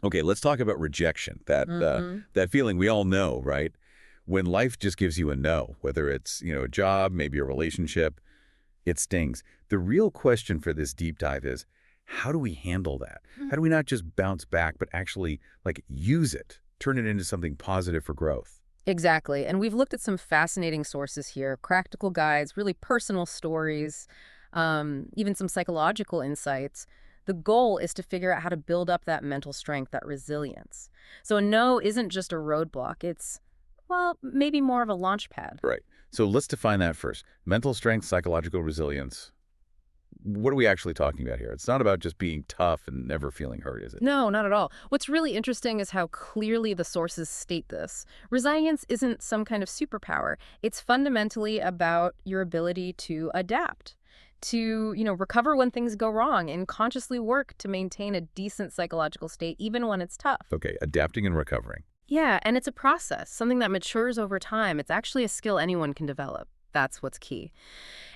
Okay, let's talk about rejection. That feeling we all know, right? When life just gives you a no, whether it's, a job, maybe a relationship, it stings. The real question for this deep dive is, how do we handle that? How do we not just bounce back, but actually, use it, turn it into something positive for growth? Exactly. And we've looked at some fascinating sources here, practical guides, really personal stories, even some psychological insights. The goal is to figure out how to build up that mental strength, that resilience. So a no isn't just a roadblock. It's, well, maybe more of a launch pad. Right. So let's define that first. Mental strength, psychological resilience. What are we actually talking about here? It's not about just being tough and never feeling hurt, is it? No, not at all. What's really interesting is how clearly the sources state this. Resilience isn't some kind of superpower. It's fundamentally about your ability to adapt, to, recover when things go wrong and consciously work to maintain a decent psychological state even when it's tough. Okay, adapting and recovering. Yeah, and it's a process, something that matures over time. It's actually a skill anyone can develop. That's what's key.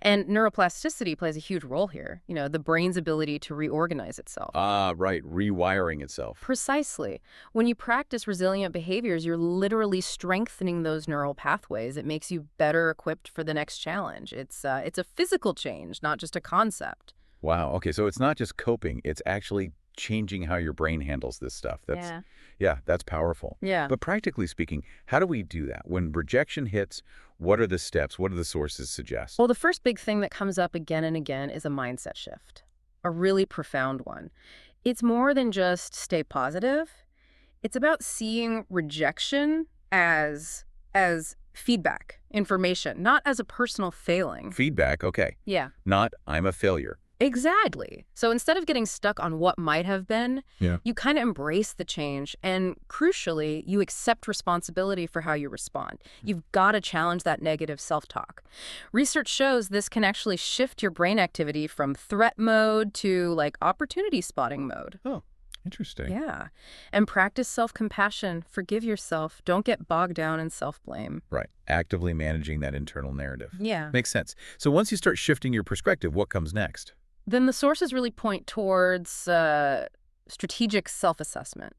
And neuroplasticity plays a huge role here, the brain's ability to reorganize itself. Ah, right, rewiring itself. Precisely. When you practice resilient behaviors, you're literally strengthening those neural pathways. It makes you better equipped for the next challenge. It's a physical change, not just a concept. Wow, okay, so it's not just coping, it's actually changing how your brain handles this stuff. Yeah, that's powerful. Yeah. But practically speaking, how do we do that? When rejection hits, what are the steps? What do the sources suggest? Well, the first big thing that comes up again and again is a mindset shift, a really profound one. It's more than just stay positive. It's about seeing rejection as feedback, information, not as a personal failing. Feedback, okay. Yeah. Not, I'm a failure. Exactly. So instead of getting stuck on what might have been, Yeah. you kind of embrace the change and, crucially, you accept responsibility for how you respond. You've got to challenge that negative self-talk. Research shows this can actually shift your brain activity from threat mode to, opportunity spotting mode. Oh, interesting. Yeah. And practice self-compassion. Forgive yourself. Don't get bogged down in self-blame. Right. Actively managing that internal narrative. Yeah. Makes sense. So once you start shifting your perspective, what comes next? Then the sources really point towards strategic self-assessment.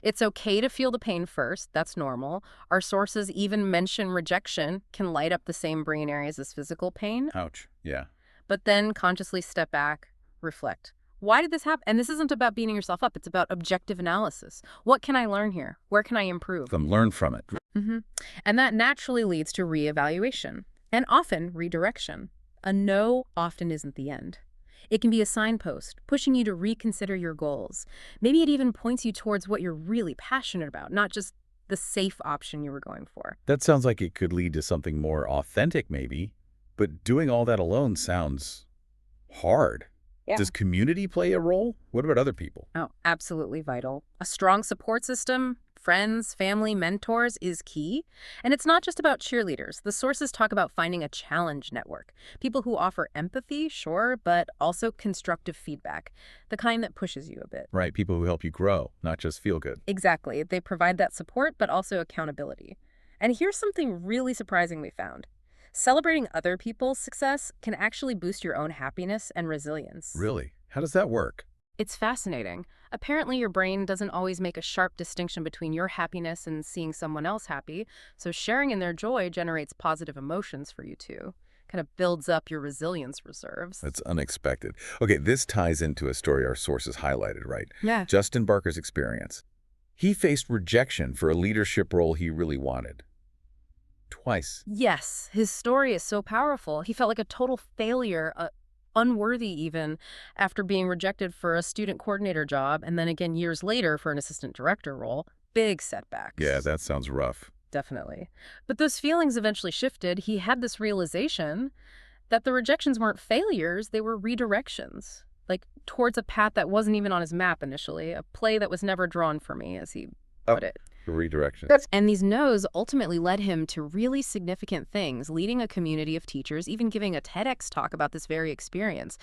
It's okay to feel the pain first. That's normal. Our sources even mention rejection can light up the same brain areas as physical pain. Ouch. Yeah. But then consciously step back, reflect. Why did this happen? And this isn't about beating yourself up. It's about objective analysis. What can I learn here? Where can I improve? Learn from it. And that naturally leads to reevaluation and often redirection. A no often isn't the end. It can be a signpost, pushing you to reconsider your goals. Maybe it even points you towards what you're really passionate about, not just the safe option you were going for. That sounds like it could lead to something more authentic, maybe. But doing all that alone sounds hard. Yeah. Does community play a role? What about other people? Oh, absolutely vital. A strong support system, friends, family, mentors is key. And it's not just about cheerleaders. The sources talk about finding a challenge network. People who offer empathy, sure, but also constructive feedback, the kind that pushes you a bit. Right, people who help you grow, not just feel good. Exactly. They provide that support, but also accountability. And here's something really surprising we found. Celebrating other people's success can actually boost your own happiness and resilience. Really? How does that work? It's fascinating. Apparently, your brain doesn't always make a sharp distinction between your happiness and seeing someone else happy, so sharing in their joy generates positive emotions for you too. Kind of builds up your resilience reserves. That's unexpected. Okay, this ties into a story our sources highlighted, right? Yeah. Justin Barker's experience. He faced rejection for a leadership role he really wanted. Twice. Yes, his story is so powerful. He felt like a total failure, unworthy even, after being rejected for a student coordinator job, and then again years later for an assistant director role. Big setbacks. Yeah, that sounds rough. Definitely. But those feelings eventually shifted. He had this realization that the rejections weren't failures, they were redirections, towards a path that wasn't even on his map initially, a play that was never drawn for me, as he put it. Redirection. And these no's ultimately led him to really significant things, leading a community of teachers, even giving a TEDx talk about this very experience.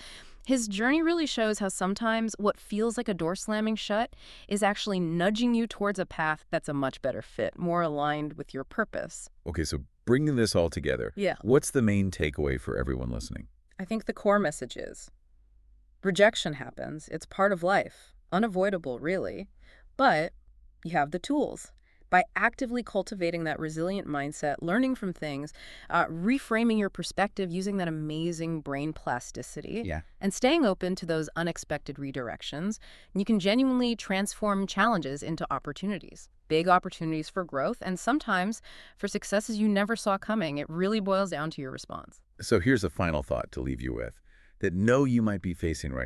His journey really shows how sometimes what feels like a door slamming shut is actually nudging you towards a path that's a much better fit, more aligned with your purpose. Okay, so bringing this all together, Yeah. what's the main takeaway for everyone listening? I think the core message is rejection happens. It's part of life. Unavoidable, really. But you have the tools. By actively cultivating that resilient mindset, learning from things, reframing your perspective using that amazing brain plasticity, Yeah. and staying open to those unexpected redirections, you can genuinely transform challenges into opportunities. Big opportunities for growth, and sometimes for successes you never saw coming. It really boils down to your response. So here's a final thought to leave you with. That no you might be facing right